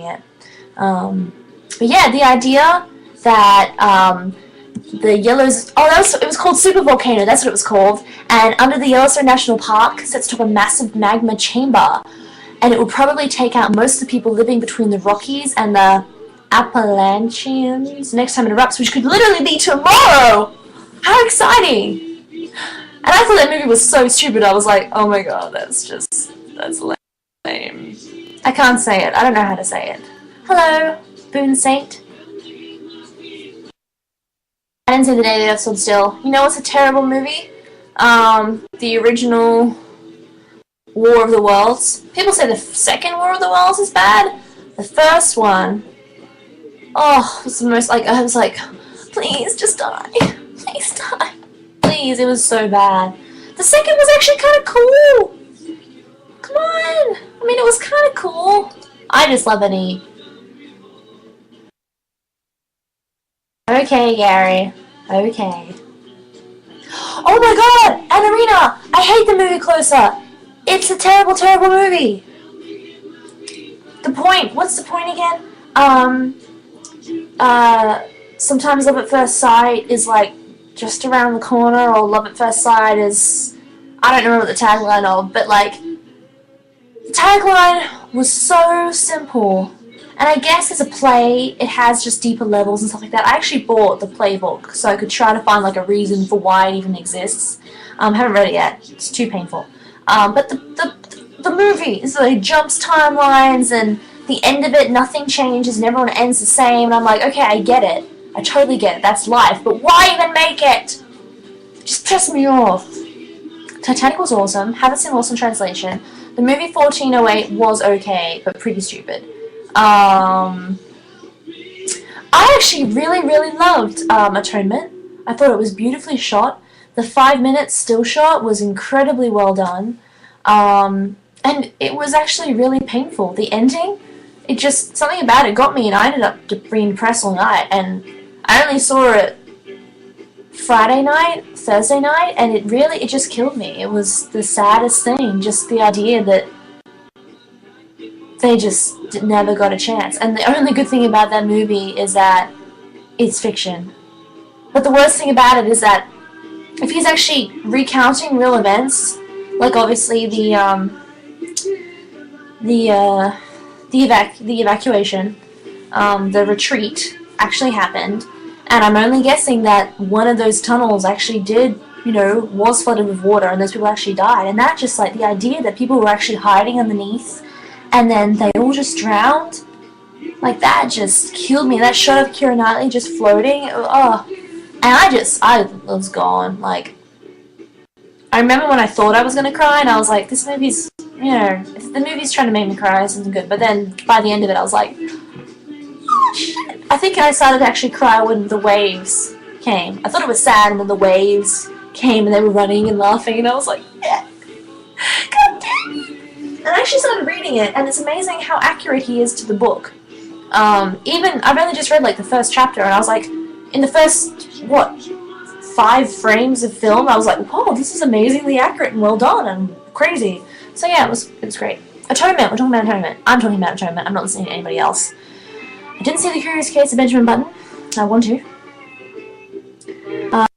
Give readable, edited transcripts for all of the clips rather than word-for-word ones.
it. But yeah, the idea that the Yellow's... Oh, it was called Super Volcano, that's what it was called. And under the Yellowstone National Park sits atop a massive magma chamber. And it will probably take out most of the people living between the Rockies and the Appalachians next time it erupts, which could literally be tomorrow! How exciting! And I thought that movie was so stupid, I was like, oh my god, that's lame. I can't say it, I don't know how to say it. Hello, Boone Saint. I didn't see The Day the Earth Stood Still. You know what's a terrible movie? The original War of the Worlds. People say the second War of the Worlds is bad. The first one, oh, it was the most, I was like, please, just die. Please die. Please, it was so bad. The second was actually kind of cool. Come on. I mean, it was kind of cool. I just love it. Okay, Gary. Okay. Oh my god! Anarina! I hate the movie Closer! It's a terrible, terrible movie! The point, what's the point again? Sometimes Love at First Sight is like just around the corner, or Love at First Sight is... I don't remember the tagline of, but like... The tagline was so simple. And I guess as a play, it has just deeper levels and stuff like that. I actually bought the playbook so I could try to find like a reason for why it even exists. Haven't read it yet. It's too painful. But the movie is like jumps timelines, and the end of it, nothing changes and everyone ends the same. And I'm like, okay, I get it. I totally get it. That's life. But why even make it? Just piss me off. Titanic was awesome. Haven't seen Lost in Translation. The movie 1408 was okay, but pretty stupid. I actually really loved Atonement. I thought it was beautifully shot. The 5-minute still shot was incredibly well done. And it was actually really painful. The ending, it just, something about it got me, and I ended up being depressed all night. And I only saw it Friday night, Thursday night, and it just killed me. It was the saddest thing, just the idea that they just never got a chance. And the only good thing about that movie is that it's fiction. But the worst thing about it is that if he's actually recounting real events, like obviously the evacuation, the retreat actually happened, and I'm only guessing that one of those tunnels actually did, was flooded with water, and those people actually died. And that just, like, the idea that people were actually hiding underneath, and then they all just drowned, like, that just killed me. That shot of Keira Knightley just floating, oh, and I was gone. Like, I remember when I thought I was going to cry, and I was like, this movie's, if the movie's trying to make me cry, this isn't good. But then, by the end of it, I was like, oh, shit. I think I started to actually cry when the waves came. I thought it was sad, and then the waves came, and they were running and laughing, and I was like, yeah, god damn it. And I actually started reading it, and it's amazing how accurate he is to the book. I've only just read, like, the first chapter, and I was like, in the first, 5 frames of film, I was like, whoa, this is amazingly accurate and well done and crazy. So yeah, it was great. Atonement, we're talking about Atonement. I'm talking about Atonement, I'm not listening to anybody else. I didn't see The Curious Case of Benjamin Button. I want to.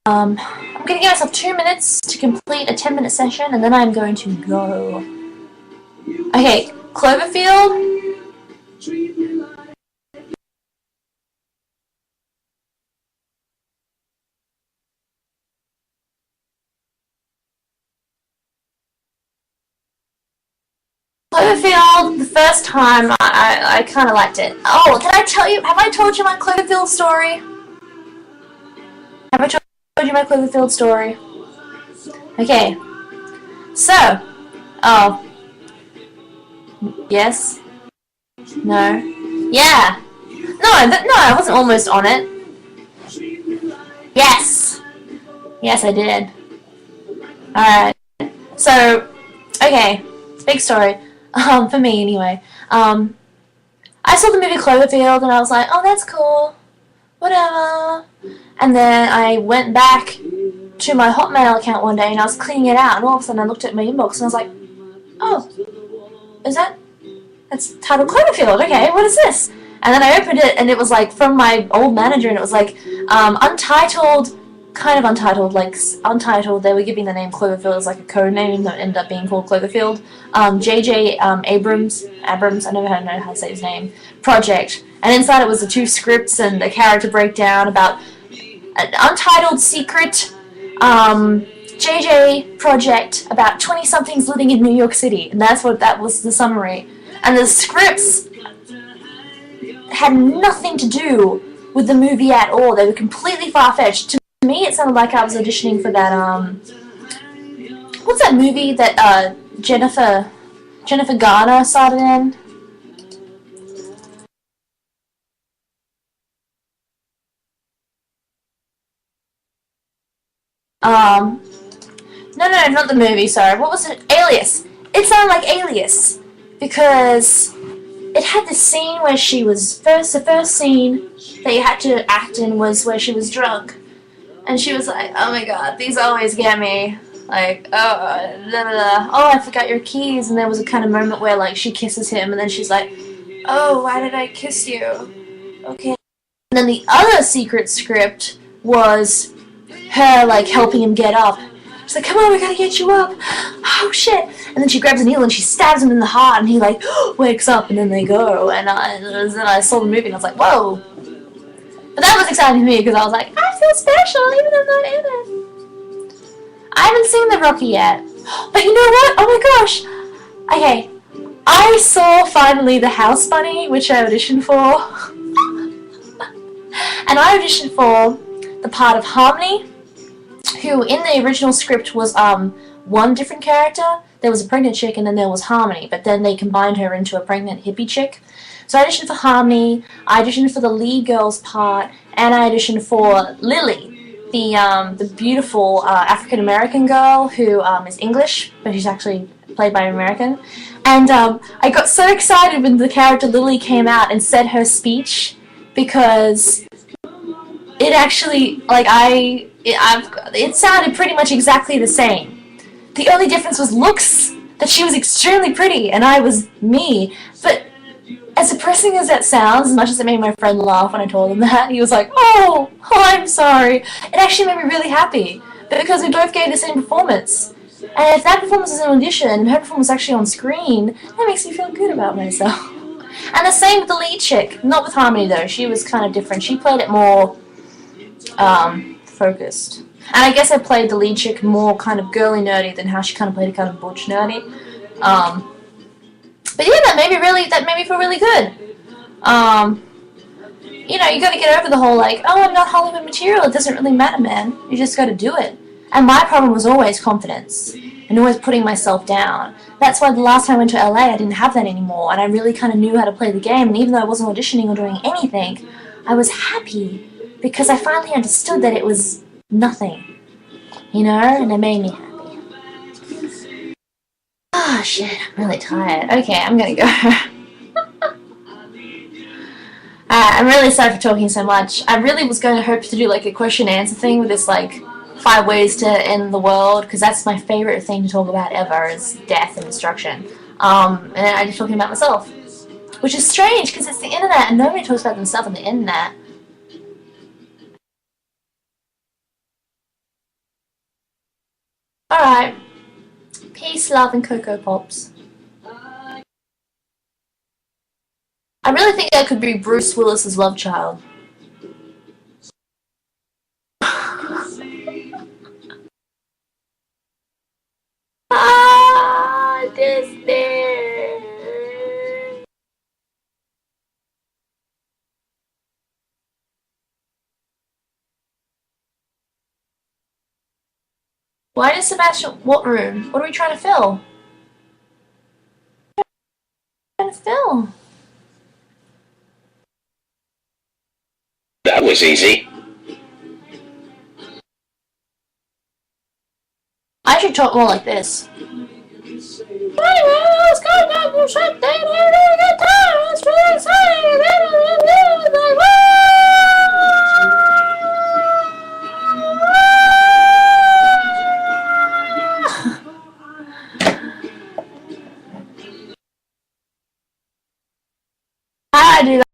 I'm going to give myself 2 minutes to complete a 10-minute session, and then I'm going to go. Okay, Cloverfield. Cloverfield, the first time, I kind of liked it. Oh, did I tell you, have I told you my Cloverfield story? Have I told you my Cloverfield story? Okay, so, oh, yes, no, yeah, no, I wasn't almost on it. Yes, I did. Alright, so, okay, big story. For me anyway. I saw the movie Cloverfield and I was like, oh, that's cool, whatever. And then I went back to my Hotmail account one day and I was cleaning it out, and all of a sudden I looked at my inbox and I was like, oh, is that It's titled Cloverfield. Okay, what is this? And then I opened it, and it was like from my old manager, and it was like untitled, kind of untitled, like untitled. They were giving the name Cloverfield as like a code name that ended up being called Cloverfield. J.J. Abrams, I never know how to say his name, project. And inside it was the 2 scripts and a character breakdown about an untitled secret JJ project about 20-somethings living in New York City. And that was the summary. And the scripts had nothing to do with the movie at all. They were completely far-fetched. To me, it sounded like I was auditioning for that, what's that movie that, Jennifer Garner started in? No, not the movie, sorry. What was it? Alias. It sounded like Alias. Because it had this scene where she was the first scene that you had to act in was where she was drunk. And she was like, oh my god, these always get me. Like, oh, blah, blah, blah. Oh, I forgot your keys. And there was a kind of moment where, like, she kisses him, and then she's like, oh, why did I kiss you? Okay. And then the other secret script was her, like, helping him get up. She's like, come on, we gotta get you up. Oh, shit. And then she grabs a needle and she stabs him in the heart, and he, like, wakes up, and then they go. And then I saw the movie, and I was like, whoa. But that was exciting to me, because I was like, I feel special, even though I'm not in it. I haven't seen The Rocky yet. But you know what? Oh my gosh. Okay. I saw, finally, The House Bunny, which I auditioned for. And I auditioned for the part of Harmony, who in the original script was one different character. There was a pregnant chick, and then there was Harmony, but then they combined her into a pregnant hippie chick. So I auditioned for Harmony, I auditioned for the lead girl's part, and I auditioned for Lily, the beautiful African-American girl who is English, but she's actually played by an American. And I got so excited when the character Lily came out and said her speech, because it actually, like, it sounded pretty much exactly the same. The only difference was looks, that she was extremely pretty, and I was me. But as depressing as that sounds, as much as it made my friend laugh when I told him that, he was like, oh, I'm sorry. It actually made me really happy, because we both gave the same performance. And if that performance is an audition, and her performance is actually on screen, that makes me feel good about myself. And the same with the lead chick. Not with Harmony, though. She was kind of different. She played it more focused. And I guess I played the lead chick more kind of girly nerdy than how she kind of played it kind of butch nerdy. But yeah, that made me feel really good. You know, you gotta get over the whole, like, oh, I'm not Hollywood material, it doesn't really matter, man. You just gotta do it. And my problem was always confidence, and always putting myself down. That's why the last time I went to LA, I didn't have that anymore, and I really kind of knew how to play the game, and even though I wasn't auditioning or doing anything, I was happy, because I finally understood that it was nothing, you know, and it made me happy. Oh shit, I'm really tired. Okay, I'm gonna go. I'm really sorry for talking so much. I really was going to hope to do like a question and answer thing with this, like 5 ways to end the world, because that's my favorite thing to talk about ever, is death and destruction. And I'm just talking about myself, which is strange because it's the internet and nobody talks about themselves on the internet. Alright. Peace, love, and Cocoa Pops. I really think that could be Bruce Willis's love child. Disney! Why does Sebastian... What room? What are we trying to fill? That was easy. I should talk more like this. Let's go back to shut down. It's really exciting.